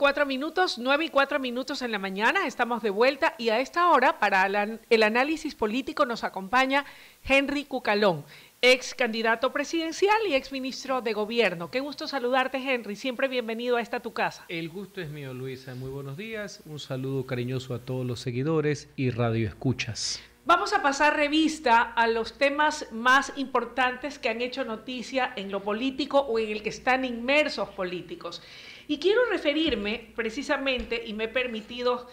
4 minutos, 9:04 en la mañana, estamos de vuelta y a esta hora para el análisis político nos acompaña Henry Cucalón, ex candidato presidencial y ex ministro de gobierno. Qué gusto saludarte, Henry, siempre bienvenido a esta tu casa. El gusto es mío, Luisa, muy buenos días, un saludo cariñoso a todos los seguidores y radioescuchas. Vamos a pasar revista a los temas más importantes que han hecho noticia en lo político o en el que están inmersos políticos. Y quiero referirme precisamente, y me he permitido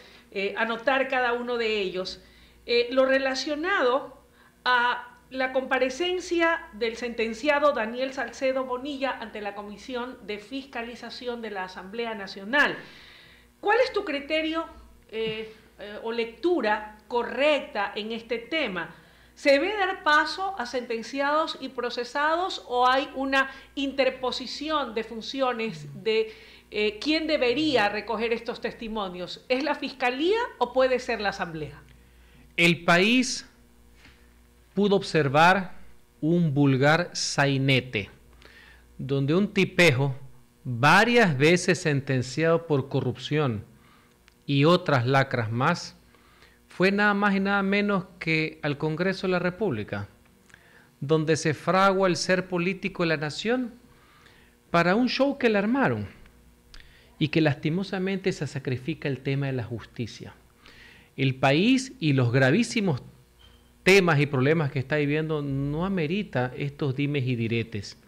anotar cada uno de ellos, lo relacionado a la comparecencia del sentenciado Daniel Salcedo Bonilla ante la Comisión de Fiscalización de la Asamblea Nacional. ¿Cuál es tu criterio o lectura correcta en este tema? ¿Se debe dar paso a sentenciados y procesados o hay una interposición de funciones de quién debería recoger estos testimonios? ¿Es la Fiscalía o puede ser la Asamblea? El país pudo observar un vulgar sainete, donde un tipejo, varias veces sentenciado por corrupción y otras lacras más, fue nada más y nada menos que al Congreso de la República, donde se fragua el ser político de la nación para un show que le armaron y que lastimosamente se sacrifica el tema de la justicia. El país y los gravísimos temas y problemas que está viviendo no amerita estos dimes y diretes.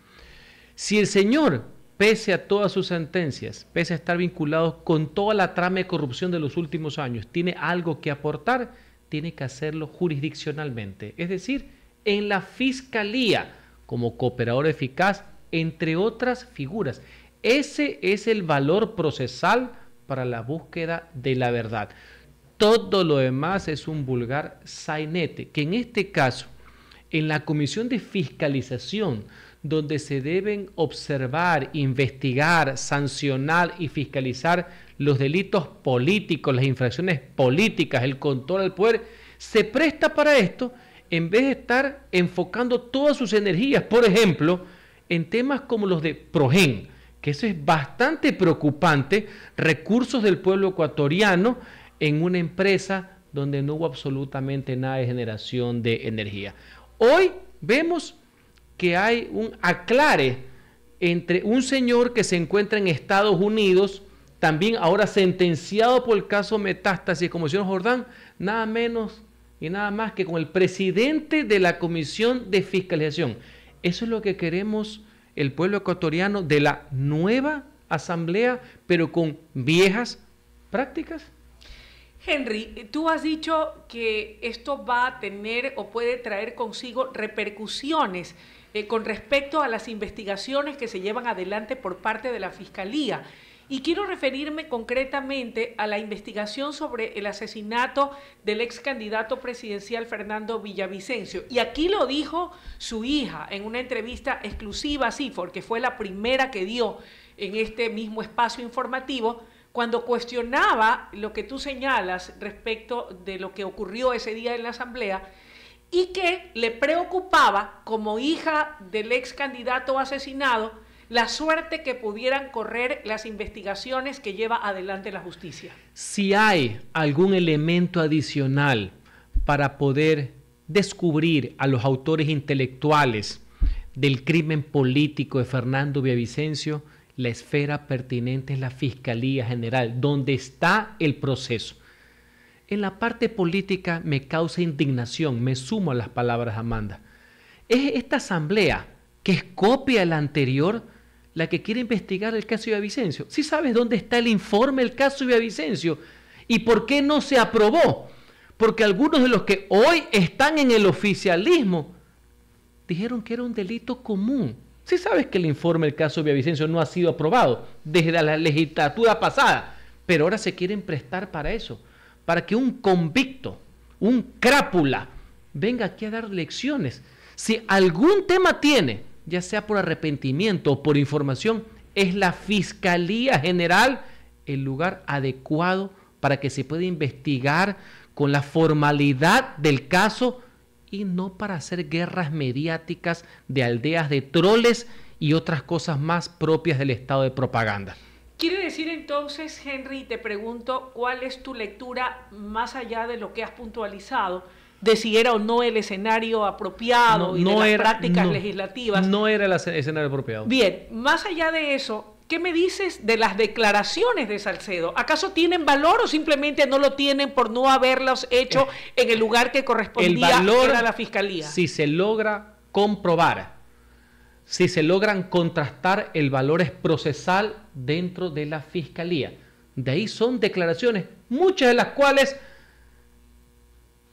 Si el señor, pese a todas sus sentencias, pese a estar vinculado con toda la trama de corrupción de los últimos años, tiene algo que aportar, tiene que hacerlo jurisdiccionalmente, es decir, en la Fiscalía, como cooperador eficaz, entre otras figuras. Ese es el valor procesal para la búsqueda de la verdad. Todo lo demás es un vulgar sainete, que en este caso, en la Comisión de Fiscalización, donde se deben observar, investigar, sancionar y fiscalizar los delitos políticos, las infracciones políticas, el control del poder, se presta para esto en vez de estar enfocando todas sus energías, por ejemplo, en temas como los de Progen, que eso es bastante preocupante, recursos del pueblo ecuatoriano en una empresa donde no hubo absolutamente nada de generación de energía. Hoy vemos que hay un aclare entre un señor que se encuentra en Estados Unidos, también ahora sentenciado por el caso Metástasis, como el señor Jordán, nada menos y nada más que con el presidente de la Comisión de Fiscalización. Eso es lo que queremos el pueblo ecuatoriano de la nueva asamblea, pero con viejas prácticas. Henry, tú has dicho que esto va a tener o puede traer consigo repercusiones con respecto a las investigaciones que se llevan adelante por parte de la Fiscalía. Y quiero referirme concretamente a la investigación sobre el asesinato del ex candidato presidencial Fernando Villavicencio. Y aquí lo dijo su hija en una entrevista exclusiva a CIFOR, que fue la primera que dio en este mismo espacio informativo, cuando cuestionaba lo que tú señalas respecto de lo que ocurrió ese día en la Asamblea y que le preocupaba, como hija del ex candidato asesinado, la suerte que pudieran correr las investigaciones que lleva adelante la justicia. Si hay algún elemento adicional para poder descubrir a los autores intelectuales del crimen político de Fernando Villavicencio, la esfera pertinente es la Fiscalía General, donde está el proceso. En la parte política me causa indignación, me sumo a las palabras de Amanda. Es esta asamblea que es copia de la anterior la que quiere investigar el caso de Villavicencio. ¿Sí sabes dónde está el informe del caso de Villavicencio? ¿Y por qué no se aprobó? Porque algunos de los que hoy están en el oficialismo dijeron que era un delito común. Sí sabes que el informe del caso de Villavicencio no ha sido aprobado desde la legislatura pasada, pero ahora se quieren prestar para eso, para que un convicto, un crápula, venga aquí a dar lecciones. Si algún tema tiene, ya sea por arrepentimiento o por información, es la Fiscalía General el lugar adecuado para que se pueda investigar con la formalidad del caso y no para hacer guerras mediáticas de aldeas de troles y otras cosas más propias del estado de propaganda. Quiere decir entonces, Henry, te pregunto, ¿cuál es tu lectura más allá de lo que has puntualizado, de si era o no el escenario apropiado y de las prácticas legislativas? No era el escenario apropiado. Bien, más allá de eso, ¿qué me dices de las declaraciones de Salcedo? ¿Acaso tienen valor o simplemente no lo tienen por no haberlos hecho en el lugar que correspondía a la Fiscalía? Si se logra comprobar, si se logran contrastar, el valor es procesal dentro de la Fiscalía. De ahí son declaraciones, muchas de las cuales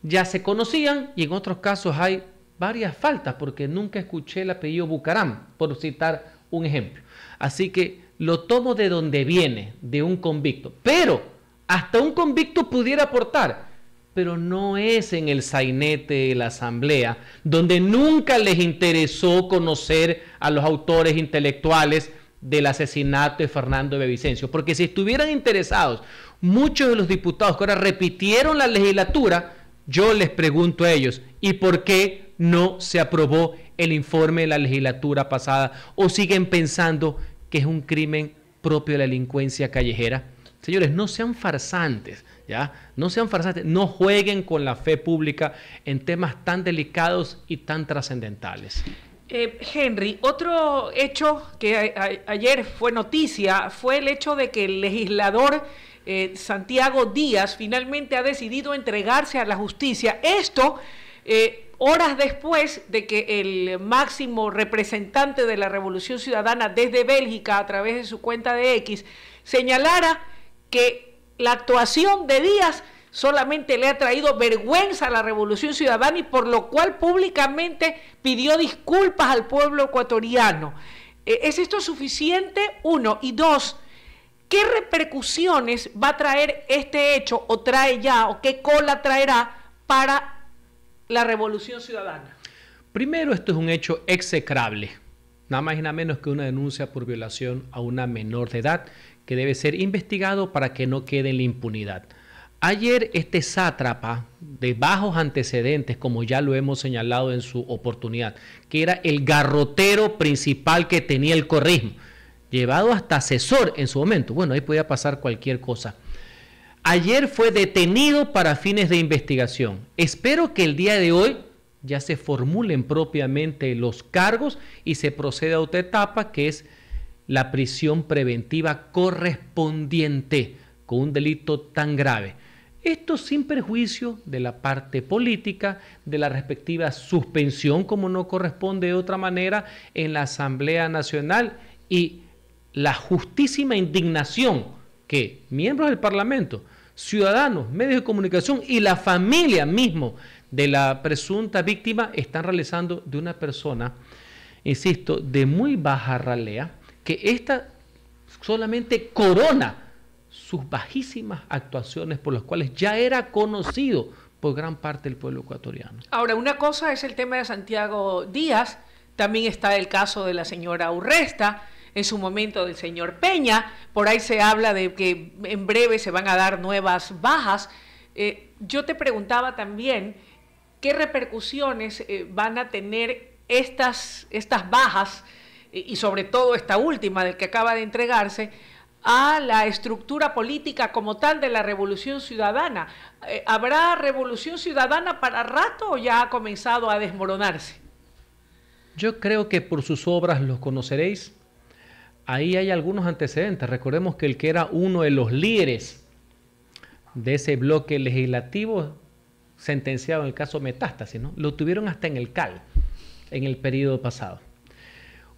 ya se conocían y en otros casos hay varias faltas, porque nunca escuché el apellido Bucaram, por citar un ejemplo. Así que lo tomo de donde viene, de un convicto. Pero hasta un convicto pudiera aportar, pero no es en el sainete de la Asamblea, donde nunca les interesó conocer a los autores intelectuales del asesinato de Fernando Villavicencio. Porque si estuvieran interesados, muchos de los diputados que ahora repitieron la legislatura, yo les pregunto a ellos, ¿y por qué no se aprobó el informe de la legislatura pasada? ¿O siguen pensando que es un crimen propio de la delincuencia callejera? Señores, no sean farsantes, ¿ya? No sean farsantes, no jueguen con la fe pública en temas tan delicados y tan trascendentales. Henry, otro hecho que ayer fue noticia fue el hecho de que el legislador Santiago Díaz finalmente ha decidido entregarse a la justicia. Esto horas después de que el máximo representante de la Revolución Ciudadana desde Bélgica, a través de su cuenta de X, señalara que la actuación de Díaz solamente le ha traído vergüenza a la Revolución Ciudadana y por lo cual públicamente pidió disculpas al pueblo ecuatoriano. ¿Es esto suficiente? Uno. Y dos, ¿qué repercusiones va a traer este hecho o trae ya o qué cola traerá para la Revolución Ciudadana? Primero, esto es un hecho execrable, nada más y nada menos que una denuncia por violación a una menor de edad que debe ser investigado para que no quede en la impunidad. Ayer este sátrapa de bajos antecedentes, como ya lo hemos señalado en su oportunidad, que era el garrotero principal que tenía el correísmo, llevado hasta asesor en su momento, bueno, ahí podía pasar cualquier cosa. Ayer fue detenido para fines de investigación. Espero que el día de hoy ya se formulen propiamente los cargos y se proceda a otra etapa, que es la prisión preventiva correspondiente con un delito tan grave. Esto sin perjuicio de la parte política, de la respectiva suspensión, como no corresponde de otra manera, en la Asamblea Nacional, y la justísima indignación que miembros del Parlamento, ciudadanos, medios de comunicación y la familia mismo de la presunta víctima están realizando de una persona, insisto, de muy baja ralea, que esta solamente corona sus bajísimas actuaciones por las cuales ya era conocido por gran parte del pueblo ecuatoriano. Ahora, una cosa es el tema de Santiago Díaz, también está el caso de la señora Urresta, en su momento del señor Peña, por ahí se habla de que en breve se van a dar nuevas bajas. Yo te preguntaba también qué repercusiones van a tener estas bajas, y sobre todo esta última del que acaba de entregarse, a la estructura política como tal de la Revolución Ciudadana. ¿Habrá Revolución Ciudadana para rato o ya ha comenzado a desmoronarse? Yo creo que por sus obras los conoceréis. Ahí hay algunos antecedentes. Recordemos que el que era uno de los líderes de ese bloque legislativo sentenciado en el caso Metástasis, ¿no? Lo tuvieron hasta en el CAL en el periodo pasado.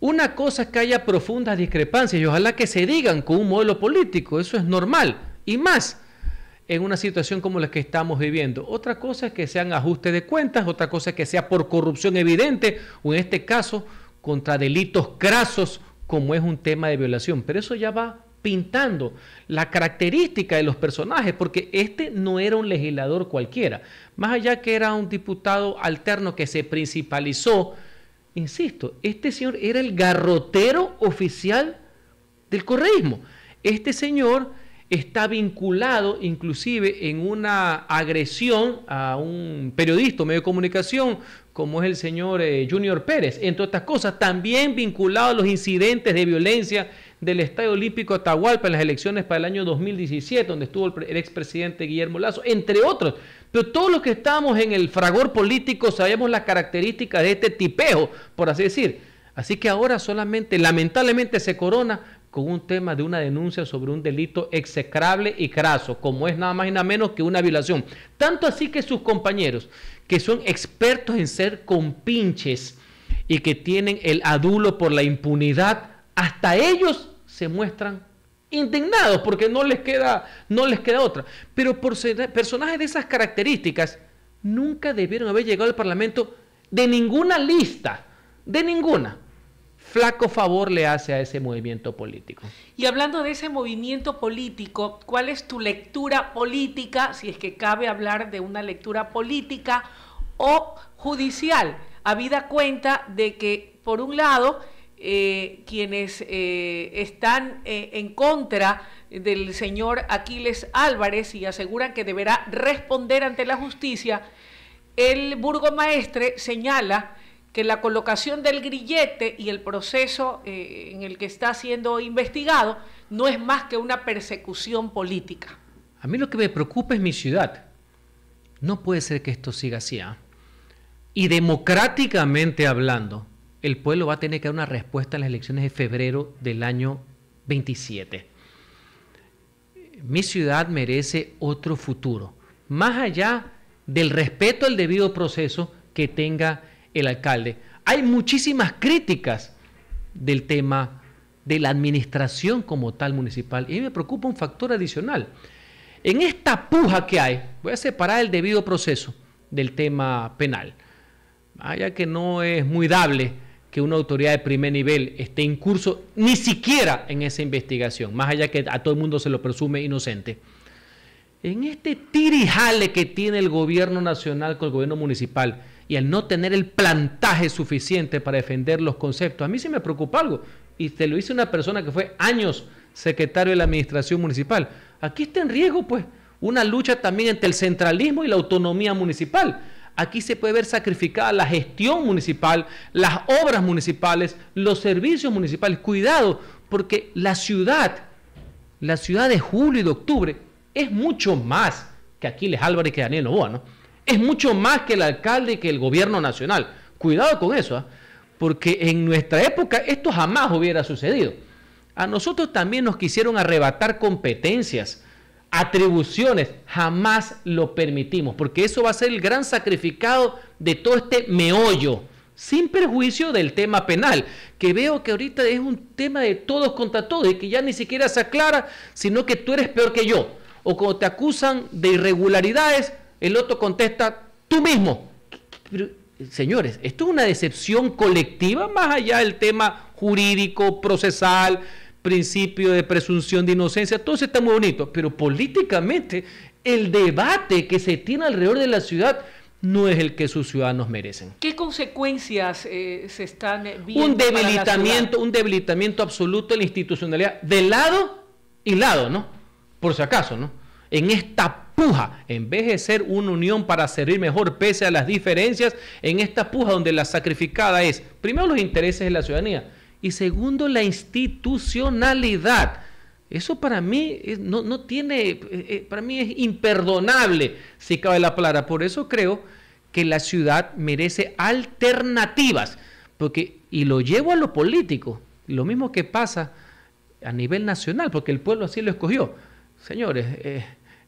Una cosa es que haya profundas discrepancias y ojalá que se digan con un modelo político, eso es normal, y más en una situación como la que estamos viviendo. Otra cosa es que sean ajustes de cuentas, otra cosa es que sea por corrupción evidente o en este caso contra delitos crasos como es un tema de violación, pero eso ya va pintando la característica de los personajes, porque este no era un legislador cualquiera, más allá que era un diputado alterno que se principalizó. Insisto, este señor era el garrotero oficial del correísmo. Este señor está vinculado inclusive en una agresión a un periodista, medio de comunicación, como es el señor Junior Pérez, entre otras cosas, también vinculado a los incidentes de violencia del Estadio Olímpico Atahualpa en las elecciones para el año 2017, donde estuvo el expresidente Guillermo Lasso, entre otros. Pero todos los que estábamos en el fragor político sabíamos las características de este tipejo, por así decir. Así que ahora solamente, lamentablemente, se corona con un tema de una denuncia sobre un delito execrable y craso, como es nada más y nada menos que una violación. Tanto así que sus compañeros, que son expertos en ser compinches y que tienen el adulo por la impunidad, hasta ellos se muestran indignados porque no les queda otra. Pero por personajes de esas características nunca debieron haber llegado al Parlamento de ninguna lista, de ninguna. Flaco favor le hace a ese movimiento político. Y hablando de ese movimiento político, ¿cuál es tu lectura política, si es que cabe hablar de una lectura política o judicial, habida cuenta de que, por un lado, quienes están en contra del señor Aquiles Álvarez y aseguran que deberá responder ante la justicia, el burgomaestre señala que la colocación del grillete y el proceso en el que está siendo investigado no es más que una persecución política? A mí lo que me preocupa es mi ciudad. No puede ser que esto siga así, ¿eh? Y democráticamente hablando, el pueblo va a tener que dar una respuesta en las elecciones de febrero del año 27. Mi ciudad merece otro futuro, más allá del respeto al debido proceso que tenga el alcalde. Hay muchísimas críticas del tema de la administración como tal municipal, y a mí me preocupa un factor adicional. En esta puja que hay, voy a separar el debido proceso del tema penal, ya que no es muy dable que una autoridad de primer nivel esté en curso ni siquiera en esa investigación, más allá que a todo el mundo se lo presume inocente. En este tirijale que tiene el gobierno nacional con el gobierno municipal y al no tener el plantaje suficiente para defender los conceptos, a mí sí me preocupa algo, y te lo dice una persona que fue años secretario de la administración municipal. Aquí está en riesgo, pues, una lucha también entre el centralismo y la autonomía municipal. Aquí se puede ver sacrificada la gestión municipal, las obras municipales, los servicios municipales. Cuidado, porque la ciudad de julio y de octubre es mucho más que Aquiles Álvarez y que Daniel Noboa, ¿no? Es mucho más que el alcalde y que el gobierno nacional. Cuidado con eso, ¿eh? Porque en nuestra época esto jamás hubiera sucedido. A nosotros también nos quisieron arrebatar competencias, atribuciones, jamás lo permitimos, porque eso va a ser el gran sacrificado de todo este meollo, sin perjuicio del tema penal, que veo que ahorita es un tema de todos contra todos y que ya ni siquiera se aclara, sino que tú eres peor que yo, o cuando te acusan de irregularidades, el otro contesta, tú mismo. Pero, señores, esto es una decepción colectiva, más allá del tema jurídico, procesal, principio de presunción de inocencia, todo eso está muy bonito, pero políticamente el debate que se tiene alrededor de la ciudad no es el que sus ciudadanos merecen. ¿Qué consecuencias se están viendo? Un debilitamiento absoluto de la institucionalidad de lado y lado, ¿no? Por si acaso, ¿no? En esta puja, en vez de ser una unión para servir mejor pese a las diferencias, en esta puja donde la sacrificada es, primero, los intereses de la ciudadanía, y segundo, la institucionalidad. Eso para mí no tiene, para mí es imperdonable, si cabe la palabra. Por eso creo que la ciudad merece alternativas, porque, y lo llevo a lo político, lo mismo que pasa a nivel nacional, porque el pueblo así lo escogió. Señores,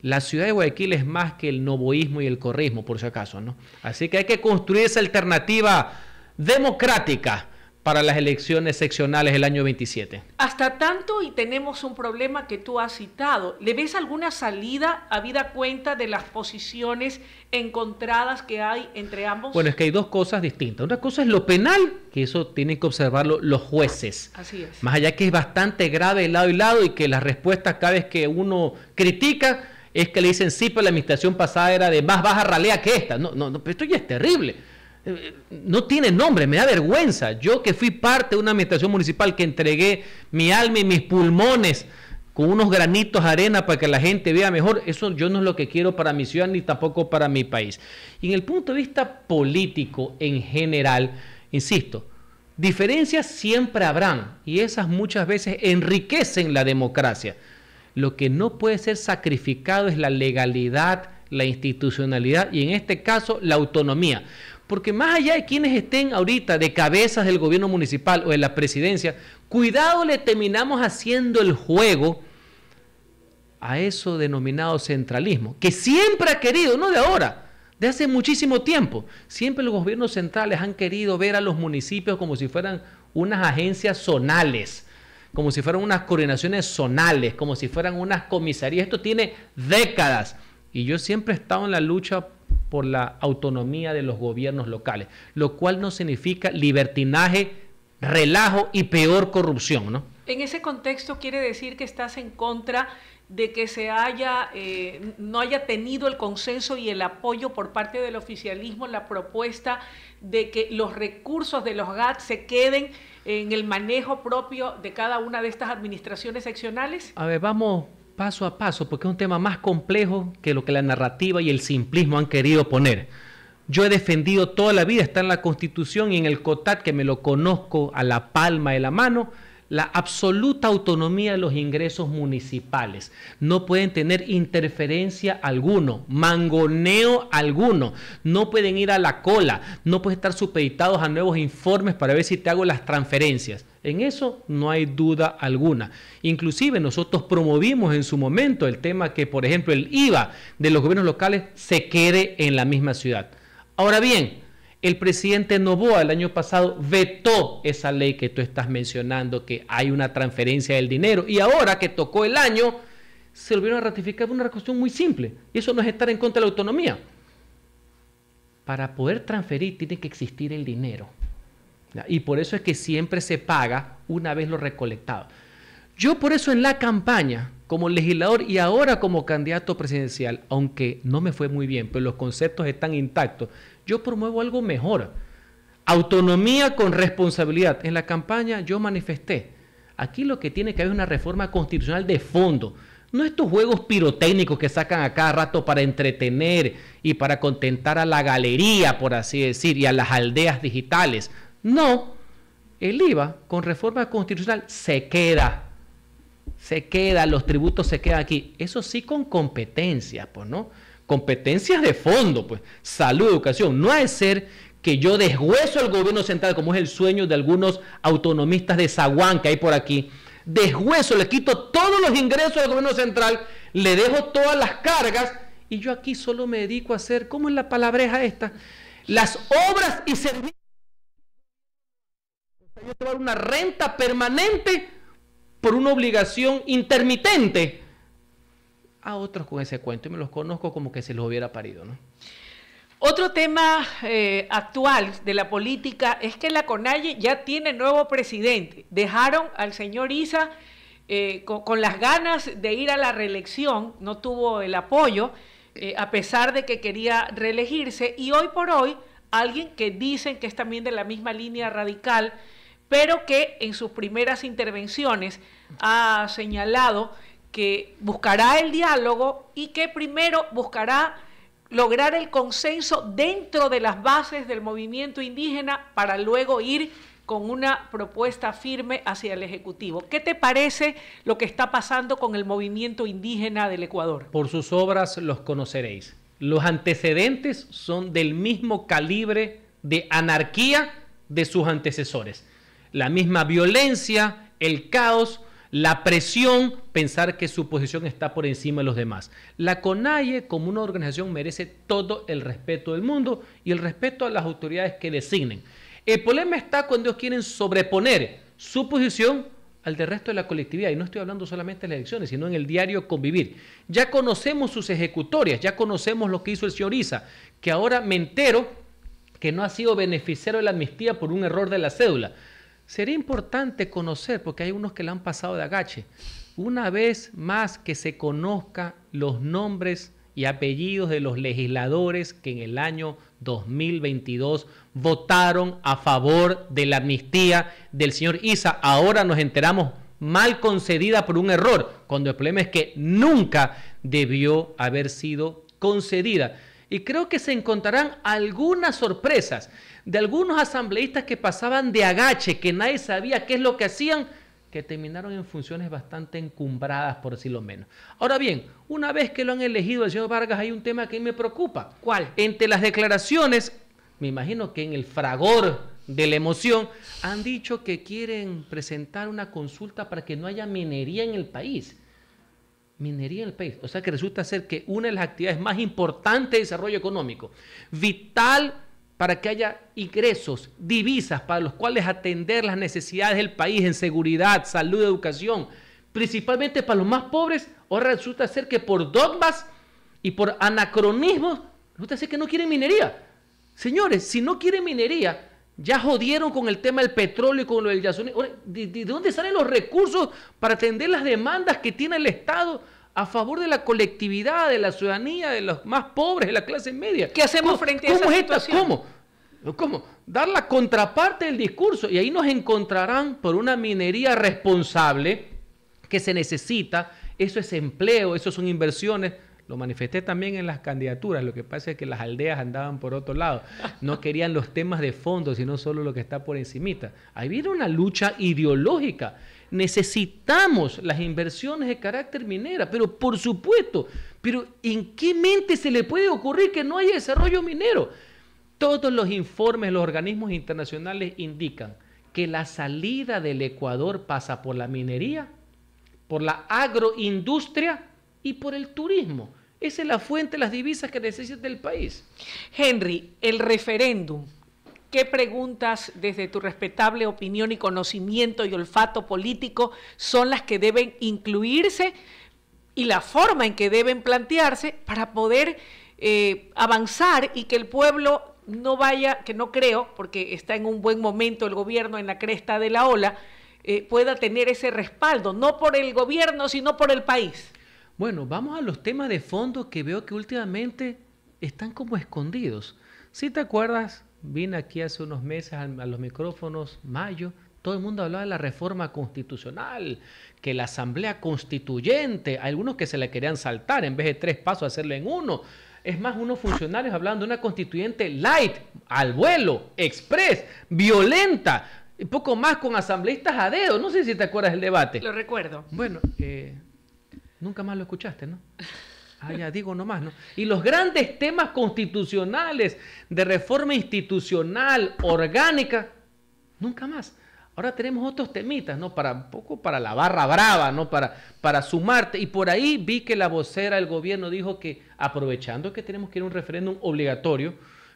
la ciudad de Guayaquil es más que el novoísmo y el correísmo, por si acaso, ¿no? Así que hay que construir esa alternativa democrática para las elecciones seccionales del año 27. Hasta tanto, y tenemos un problema que tú has citado, ¿le ves alguna salida habida cuenta de las posiciones encontradas que hay entre ambos? Bueno, es que hay dos cosas distintas. Una cosa es lo penal, que eso tienen que observarlo los jueces. Así es. Más allá que es bastante grave de lado y lado y que las respuestas cada vez que uno critica es que le dicen sí, pero la administración pasada era de más baja ralea que esta. No, pero esto ya es terrible. No tiene nombre, me da vergüenza. Yo que fui parte de una administración municipal que entregué mi alma y mis pulmones con unos granitos de arena para que la gente vea mejor, eso yo no es lo que quiero para mi ciudad ni tampoco para mi país. Y en el punto de vista político en general, insisto, Diferencias siempre habrán y esas muchas veces enriquecen la democracia. Lo que no puede ser sacrificado es la legalidad, la institucionalidad y en este caso la autonomía. Porque más allá de quienes estén ahorita de cabezas del gobierno municipal o de la presidencia, cuidado le terminamos haciendo el juego a eso denominado centralismo, que siempre ha querido, no de ahora, de hace muchísimo tiempo, siempre los gobiernos centrales han querido ver a los municipios como si fueran unas agencias zonales, como si fueran unas coordinaciones zonales, como si fueran unas comisarías. Esto tiene décadas y yo siempre he estado en la lucha por la autonomía de los gobiernos locales, lo cual no significa libertinaje, relajo y peor corrupción, ¿no? En ese contexto quiere decir que estás en contra de que no haya tenido el consenso y el apoyo por parte del oficialismo la propuesta de que los recursos de los GAT se queden en el manejo propio de cada una de estas administraciones seccionales. A ver, vamos paso a paso, porque es un tema más complejo que lo que la narrativa y el simplismo han querido poner. Yo he defendido toda la vida, está en la Constitución y en el COTAT, que me lo conozco a la palma de la mano, la absoluta autonomía de los ingresos municipales. No pueden tener interferencia alguno, mangoneo alguno, no pueden ir a la cola, no pueden estar supeditados a nuevos informes para ver si te hago las transferencias. En eso no hay duda alguna. Inclusive nosotros promovimos en su momento el tema que, por ejemplo, el IVA de los gobiernos locales se quede en la misma ciudad. Ahora bien, el presidente Noboa el año pasado vetó esa ley que tú estás mencionando, que hay una transferencia del dinero, y ahora que tocó el año, se volvieron a ratificar por una cuestión muy simple, y eso no es estar en contra de la autonomía. Para poder transferir tiene que existir el dinero, y por eso es que siempre se paga una vez lo recolectado. Yo por eso en la campaña, como legislador y ahora como candidato presidencial, aunque no me fue muy bien, pero los conceptos están intactos, yo promuevo algo mejor. Autonomía con responsabilidad. En la campaña yo manifesté, aquí lo que tiene que haber es una reforma constitucional de fondo. No estos juegos pirotécnicos que sacan a cada rato para entretener y para contentar a la galería, por así decir, y a las aldeas digitales. No, el IVA con reforma constitucional se queda, los tributos se quedan aquí. Eso sí con competencias, pues, ¿no? Competencias de fondo, pues, salud, educación. No ha de ser que yo deshueso al gobierno central, como es el sueño de algunos autonomistas de Zaguán que hay por aquí. Deshueso, le quito todos los ingresos al gobierno central, le dejo todas las cargas y yo aquí solo me dedico a hacer, ¿cómo es la palabreja esta? Las obras y servicios. Yo te voy a dar una renta permanente por una obligación intermitente. A otros con ese cuento y me los conozco como que se los hubiera parido, ¿no? Otro tema actual de la política es que la CONAIE ya tiene nuevo presidente. Dejaron al señor Issa con las ganas de ir a la reelección, no tuvo el apoyo, a pesar de que quería reelegirse, y hoy por hoy alguien que dicen que es también de la misma línea radical, pero que en sus primeras intervenciones ha señalado que buscará el diálogo y que primero buscará lograr el consenso dentro de las bases del movimiento indígena para luego ir con una propuesta firme hacia el Ejecutivo. ¿Qué te parece lo que está pasando con el movimiento indígena del Ecuador? Por sus obras los conoceréis. Los antecedentes son del mismo calibre de anarquía de sus antecesores. La misma violencia, el caos, la presión, pensar que su posición está por encima de los demás. La CONAIE como una organización merece todo el respeto del mundo y el respeto a las autoridades que designen. El problema está cuando ellos quieren sobreponer su posición al del resto de la colectividad. Y no estoy hablando solamente de las elecciones, sino en el diario convivir. Ya conocemos sus ejecutorias, ya conocemos lo que hizo el señor Issa, que ahora me entero que no ha sido beneficiario de la amnistía por un error de la cédula. Sería importante conocer, porque hay unos que la han pasado de agache, una vez más que se conozca los nombres y apellidos de los legisladores que en el año 2022 votaron a favor de la amnistía del señor Issa. Ahora nos enteramos mal concedida por un error, cuando el problema es que nunca debió haber sido concedida. Y creo que se encontrarán algunas sorpresas. de algunos asambleístas que pasaban de agache, que nadie sabía qué es lo que hacían, que terminaron en funciones bastante encumbradas, por decirlo menos. Ahora bien, una vez que lo han elegido al señor Vargas, hay un tema que me preocupa. ¿Cuál? Entre las declaraciones, me imagino que en el fragor de la emoción, han dicho que quieren presentar una consulta para que no haya minería en el país. Minería en el país. O sea que resulta ser que una de las actividades más importantes de desarrollo económico, vital para que haya ingresos, divisas para los cuales atender las necesidades del país en seguridad, salud, educación, principalmente para los más pobres, ahora resulta ser que por dogmas y por anacronismos, resulta ser que no quieren minería. Señores, si no quieren minería, ya jodieron con el tema del petróleo y con lo del Yasuní. ¿De dónde salen los recursos para atender las demandas que tiene el Estado a favor de la colectividad, de la ciudadanía, de los más pobres, de la clase media? ¿Qué hacemos frente a esa situación? ¿Cómo? Dar la contraparte del discurso. Y ahí nos encontrarán por una minería responsable que se necesita. Eso es empleo, eso son inversiones. Lo manifesté también en las candidaturas. Lo que pasa es que las aldeas andaban por otro lado. No querían los temas de fondo, sino solo lo que está por encimita. Ahí viene una lucha ideológica. Necesitamos las inversiones de carácter minera, pero por supuesto, pero ¿en qué mente se le puede ocurrir que no haya desarrollo minero? Todos los informes, los organismos internacionales indican que la salida del Ecuador pasa por la minería, por la agroindustria y por el turismo. Esa es la fuente de las divisas que necesita el país. Henry, el referéndum. ¿Qué preguntas, desde tu respetable opinión y conocimiento y olfato político, son las que deben incluirse y la forma en que deben plantearse para poder avanzar y que el pueblo no vaya, que no creo, porque está en un buen momento el gobierno en la cresta de la ola, pueda tener ese respaldo, no por el gobierno, sino por el país? Bueno, vamos a los temas de fondo que veo que últimamente están como escondidos. Si te acuerdas, vine aquí hace unos meses a los micrófonos, mayo, todo el mundo hablaba de la reforma constitucional, que la asamblea constituyente, algunos que se le querían saltar, en vez de 3 pasos hacerlo en 1. Es más, unos funcionarios hablando de una constituyente light, al vuelo, express, violenta, y poco más con asambleístas a dedo. No sé si te acuerdas del debate. Lo recuerdo. Bueno, nunca más lo escuchaste, ¿no? Ya digo nomás, ¿no? Y los grandes temas constitucionales de reforma institucional, orgánica, nunca más. Ahora tenemos otros temitas, ¿no? Un poco para la barra brava, ¿no? Para sumarte. Y por ahí vi que la vocera del gobierno dijo que, aprovechando que tenemos que ir a un referéndum obligatorio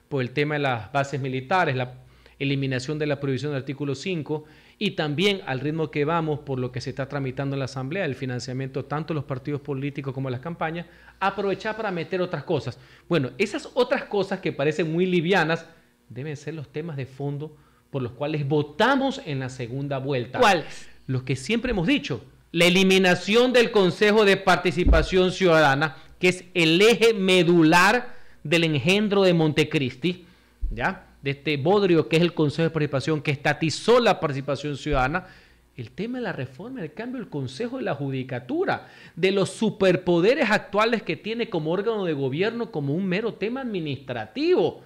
por el tema de las bases militares, la eliminación de la prohibición del artículo 5, y también al ritmo que vamos por lo que se está tramitando en la Asamblea, el financiamiento tanto de los partidos políticos como de las campañas, aprovechar para meter otras cosas. Bueno, esas otras cosas que parecen muy livianas deben ser los temas de fondo por los cuales votamos en la segunda vuelta. ¿Cuáles? Los que siempre hemos dicho, la eliminación del Consejo de Participación Ciudadana, que es el eje medular del engendro de Montecristi, ¿ya? De este bodrio que es el Consejo de Participación, que estatizó la participación ciudadana. El tema de la reforma, el cambio del Consejo de la Judicatura, de los superpoderes actuales que tiene como órgano de gobierno como un mero tema administrativo.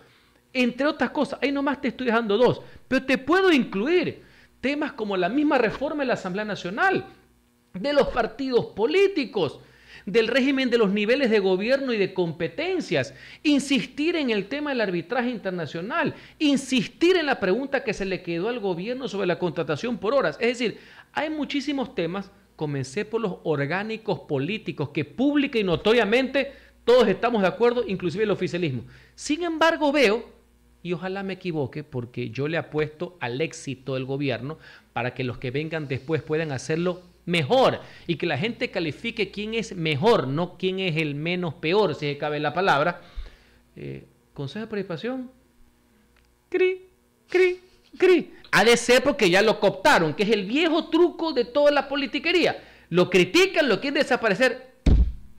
Entre otras cosas, ahí nomás te estoy dejando 2, pero te puedo incluir temas como la misma reforma de la Asamblea Nacional, de los partidos políticos, del régimen de los niveles de gobierno y de competencias, insistir en el tema del arbitraje internacional, insistir en la pregunta que se le quedó al gobierno sobre la contratación por horas. Es decir, hay muchísimos temas, comencé por los orgánicos políticos que pública y notoriamente todos estamos de acuerdo, inclusive el oficialismo. Sin embargo, veo, y ojalá me equivoque, porque yo le apuesto al éxito del gobierno para que los que vengan después puedan hacerlo mejor y que la gente califique quién es mejor, no quién es el menos peor, si cabe la palabra. Consejo de Participación, cri. Ha de ser porque ya lo cooptaron, que es el viejo truco de toda la politiquería. Lo critican, lo quieren desaparecer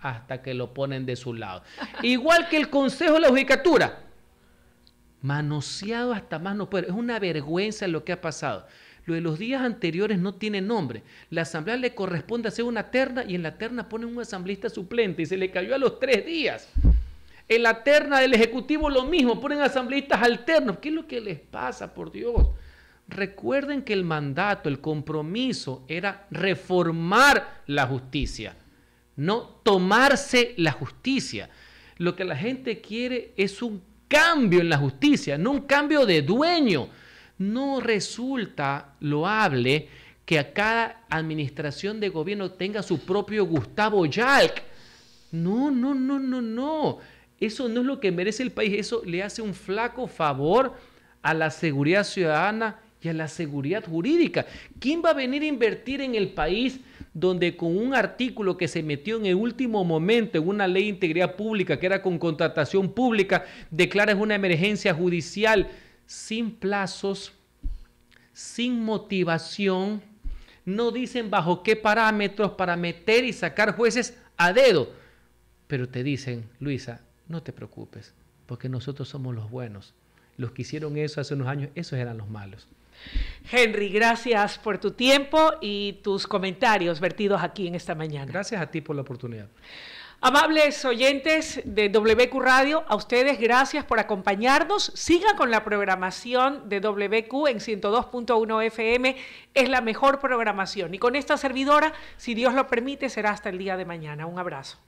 hasta que lo ponen de su lado. Igual que el Consejo de la Judicatura, manoseado hasta más no poder. Es una vergüenza lo que ha pasado. Lo de los días anteriores no tiene nombre. La asamblea le corresponde hacer una terna y en la terna ponen un asambleísta suplente y se le cayó a los 3 días. En la terna del Ejecutivo lo mismo, ponen asambleístas alternos. ¿Qué es lo que les pasa, por Dios? Recuerden que el mandato, el compromiso era reformar la justicia, no tomarse la justicia. Lo que la gente quiere es un cambio en la justicia, no un cambio de dueño. No resulta loable que a cada administración de gobierno tenga su propio Gustavo Yalc. No. Eso no es lo que merece el país. Eso le hace un flaco favor a la seguridad ciudadana y a la seguridad jurídica. ¿Quién va a venir a invertir en el país donde con un artículo que se metió en el último momento en una ley de integridad pública, que era con contratación pública, declaras una emergencia judicial sin plazos, sin motivación, no dicen bajo qué parámetros para meter y sacar jueces a dedo, pero te dicen, Luisa, no te preocupes, porque nosotros somos los buenos. Los que hicieron eso hace unos años, esos eran los malos. Henry, gracias por tu tiempo y tus comentarios vertidos aquí en esta mañana. Gracias a ti por la oportunidad. Amables oyentes de WQ Radio, a ustedes gracias por acompañarnos. Sigan con la programación de WQ en 102.1 FM. Es la mejor programación. Y con esta servidora, si Dios lo permite, será hasta el día de mañana. Un abrazo.